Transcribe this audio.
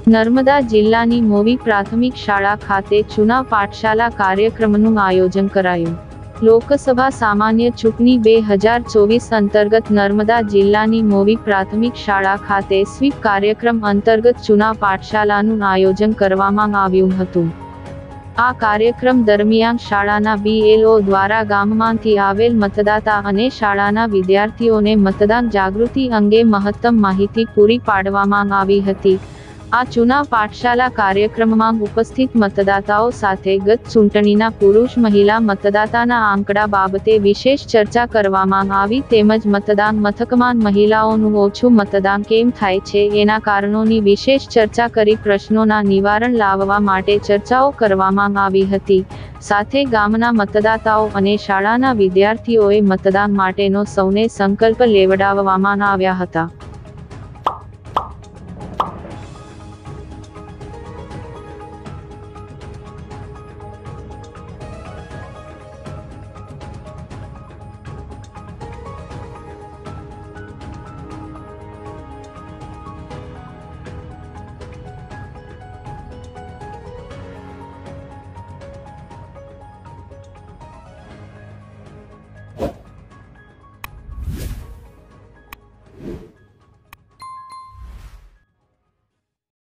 નર્મદા જિલ્લાની મોવી પ્રાથમિક શાળા ખાતે ચુનાવ પાઠશાલા કાર્યક્રમનું આયોજન કરાયું. લોકસભા સામાન્ય ચૂંટણી 2024 અંતર્ગત નર્મદા જિલ્લાની મોવી પ્રાથમિક શાળા ખાતે સ્વીપ કાર્યક્રમ અંતર્ગત ચુનાવ પાઠશાલાનું આયોજન કરવામાં આવ્યું હતું. આ કાર્યક્રમ દરમિયાન શાળાના BLO દ્વારા ગામમાંથી આવેલ મતદાતા અને શાળાના વિદ્યાર્થીઓને મતદાન જાગૃતિ અંગે મહત્તમ માહિતી પૂરી પાડવામાં આવી હતી. આ ચુનાવ પાઠશાલા કાર્યક્રમમાં ઉપસ્થિત મતદાતાઓ સાથે ગત ચૂંટણીના પુરુષ મહિલા મતદાતાના આંકડા બાબતે વિશેષ ચર્ચા કરવામાં આવી તેમજ મતદાન મથકમાં મહિલાઓનું ઓછું મતદાન કેમ થાય છે એના કારણોની વિશેષ ચર્ચા કરી પ્રશ્નોના નિવારણ લાવવા માટે ચર્ચાઓ કરવામાં આવી હતી. સાથે ગામના મતદાતાઓ અને શાળાના વિદ્યાર્થીઓએ મતદાન માટેનો સૌને સંકલ્પ લેવડાવવામાં આવ્યા હતા.